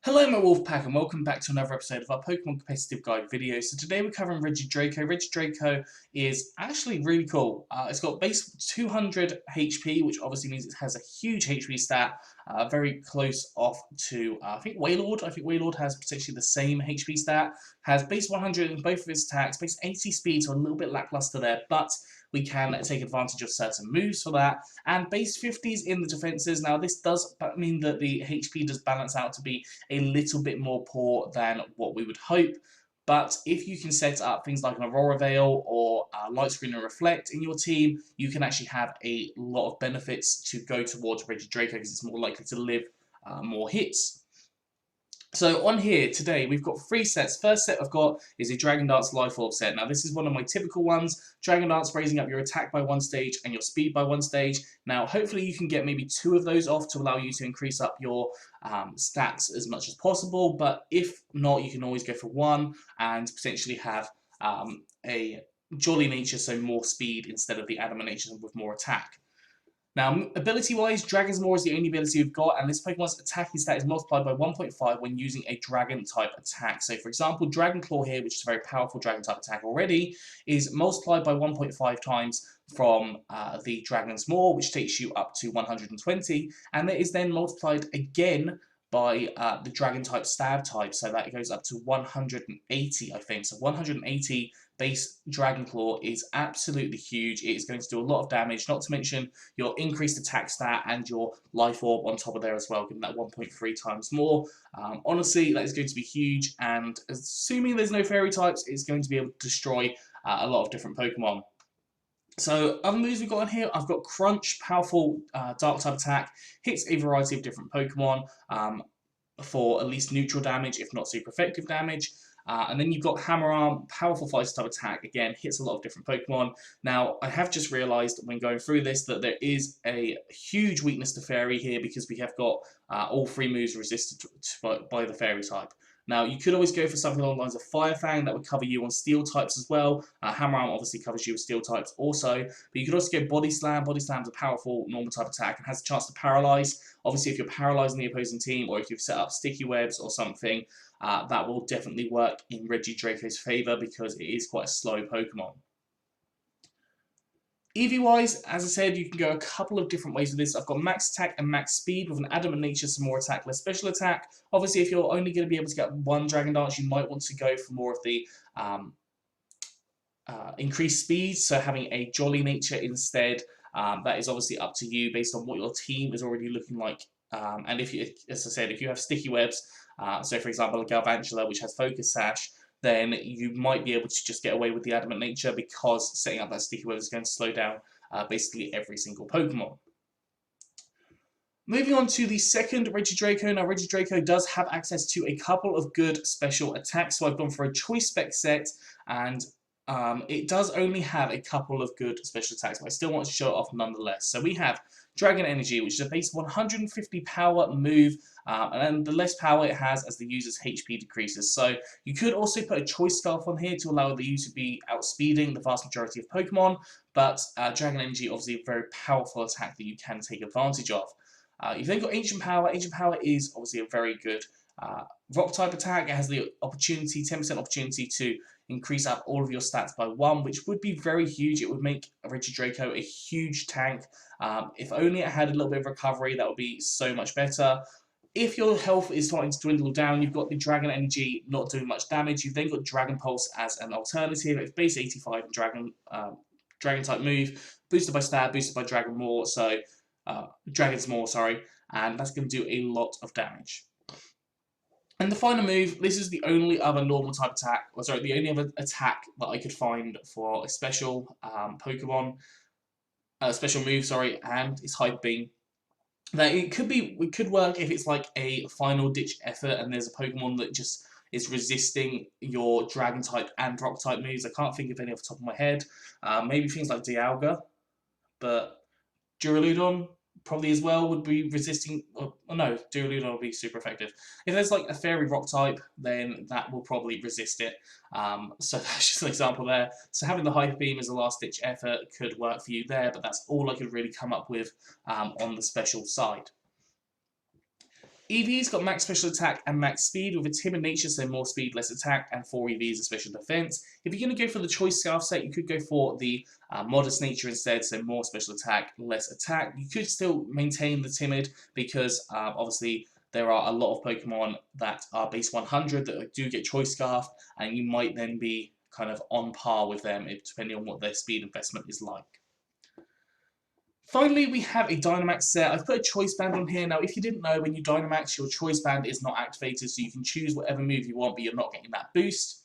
Hello my Wolfpack and welcome back to another episode of our Pokemon Competitive Guide video. So today we're covering Regidraco. Regidraco is actually really cool. It's got base 200 HP, which obviously means it has a huge HP stat, very close off to, I think Wailord. I think Wailord has potentially the same HP stat. Has base 100 in both of its attacks, base 80 speed, so a little bit lackluster there, but we can take advantage of certain moves for that. And base 50s in the defenses. Now this does mean that the HP does balance out to be a little bit more poor than what we would hope. But if you can set up things like an Aurora Veil or Light Screen and Reflect in your team, you can actually have a lot of benefits to go towards Regidraco because it's more likely to live more hits. So on here today we've got three sets. First set I've got is a Dragon Dance Life Orb set. Now this is one of my typical ones. Dragon Dance raising up your attack by one stage and your speed by one stage. Now hopefully you can get maybe two of those off to allow you to increase up your stats as much as possible. But if not, you can always go for one and potentially have a Jolly Nature, so more speed instead of the Adamant Nature with more attack. Now, ability-wise, Dragon's Maw is the only ability we've got, and this Pokemon's attacking stat is multiplied by 1.5 when using a Dragon-type attack. So, for example, Dragon Claw here, which is a very powerful Dragon-type attack already, is multiplied by 1.5 times from the Dragon's Maw, which takes you up to 120, and it is then multiplied again by the Dragon-type Stab type, so that it goes up to 180, I think. So 180 base Dragon Claw is absolutely huge. It is going to do a lot of damage, not to mention your increased attack stat and your Life Orb on top of there as well, giving that 1.3 times more. Honestly, that is going to be huge, and assuming there's no Fairy types, it's going to be able to destroy a lot of different Pokemon. So, other moves we've got on here, I've got Crunch, powerful Dark-type attack, hits a variety of different Pokemon for at least neutral damage, if not super effective damage. And then you've got Hammer Arm, powerful Fighter-type attack, again, hits a lot of different Pokemon. Now, I have just realised when going through this that there is a huge weakness to Fairy here because we have got all three moves resisted by the Fairy type. Now, you could always go for something along the lines of Fire Fang that would cover you on Steel types as well. Hammer Arm obviously covers you with Steel types also. But you could also go Body Slam. Body Slam is a powerful normal type attack and has a chance to paralyze. Obviously, if you're paralyzing the opposing team or if you've set up sticky webs or something, that will definitely work in Regidraco's favour because it is quite a slow Pokemon. EV-wise, as I said, you can go a couple of different ways with this. I've got max attack and max speed with an Adamant Nature, some more attack, less special attack. Obviously, if you're only going to be able to get one Dragon Dance, you might want to go for more of the increased speed, so having a Jolly Nature instead. That is obviously up to you based on what your team is already looking like. And if you, as I said, if you have sticky webs, so for example, a Galvantula, which has Focus Sash, then you might be able to just get away with the Adamant Nature because setting up that sticky web is going to slow down basically every single Pokemon. Moving on to the second Regidraco. Now, Regidraco does have access to a couple of good special attacks, so I've gone for a Choice Spec set, and it does only have a couple of good special attacks, but I still want to show it off nonetheless. So we have Dragon Energy, which is a base 150 power move, and then the less power it has as the user's HP decreases. So you could also put a Choice Scarf on here to allow the user to be outspeeding the vast majority of Pokemon, but Dragon Energy obviously a very powerful attack that you can take advantage of. You've then got Ancient Power. Ancient Power is obviously a very good Rock-type attack. It has the opportunity, 10% opportunity to increase up all of your stats by 1, which would be very huge. It would make Regidraco a huge tank. If only it had a little bit of recovery, that would be so much better. If your health is starting to dwindle down, you've got the Dragon Energy not doing much damage. You've then got Dragon Pulse as an alternative. It's base 85 and Dragon-type move, boosted by Stab, boosted by Dragon Maw, so Dragon's Maw, sorry, and that's going to do a lot of damage. And the final move, this is the only other normal type attack, or sorry, the only other attack that I could find for a special Pokemon, special move, sorry, and it's Hyper Beam. Now it could work if it's like a final ditch effort and there's a Pokemon that just is resisting your Dragon type and Rock type moves. I can't think of any off the top of my head. Maybe things like Dialga, but Duraludon probably as well would be resisting. Well, no, Duraludon will be super effective. If there's like a Fairy Rock type, then that will probably resist it. So that's just an example there. So having the Hyper Beam as a last ditch effort could work for you there, but that's all I could really come up with on the special side. EV's got max special attack and max speed with a timid nature, so more speed, less attack, and 4 EVs of special defense. If you're going to go for the choice scarf set, you could go for the modest nature instead, so more special attack, less attack. You could still maintain the timid because obviously there are a lot of Pokemon that are base 100 that do get choice scarf, and you might then be kind of on par with them depending on what their speed investment is like. Finally, we have a Dynamax set. I've put a choice band on here. Now, if you didn't know, when you Dynamax, your choice band is not activated, so you can choose whatever move you want, but you're not getting that boost.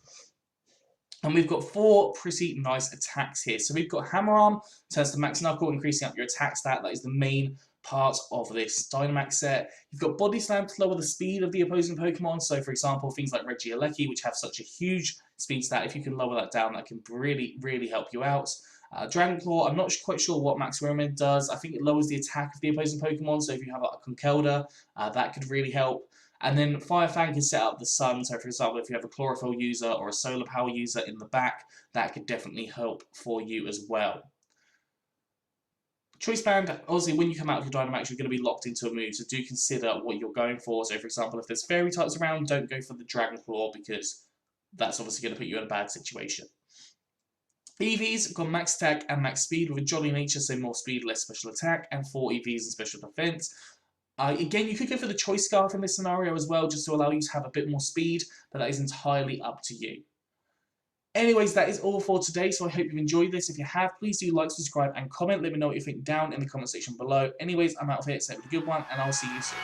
And we've got 4 pretty nice attacks here. So we've got Hammer Arm, turns to Max Knuckle, increasing up your attack stat. That is the main part of this Dynamax set. You've got Body Slam to lower the speed of the opposing Pokemon. So, for example, things like Regidraco, which have such a huge speed stat, if you can lower that down, that can really, really help you out. Dragon Claw, I'm not quite sure what Max Roman does. I think it lowers the attack of the opposing Pokemon, so if you have like a Conkeldurr, that could really help. And then Fire Fang can set up the Sun, so for example, if you have a Chlorophyll user or a Solar Power user in the back, that could definitely help for you as well. Choice Band, obviously when you come out of your Dynamax, you're going to be locked into a move, so do consider what you're going for. So for example, if there's Fairy types around, don't go for the Dragon Claw because that's obviously going to put you in a bad situation. EV's got max attack and max speed with a jolly nature, so more speed, less special attack, and 4 EVs and special defense. Again, you could go for the choice scarf in this scenario as well, just to allow you to have a bit more speed, but that is entirely up to you. Anyways, that is all for today, so I hope you've enjoyed this. If you have, please do like, subscribe, and comment. Let me know what you think down in the comment section below. Anyways, I'm out of here, so have a good one, and I'll see you soon.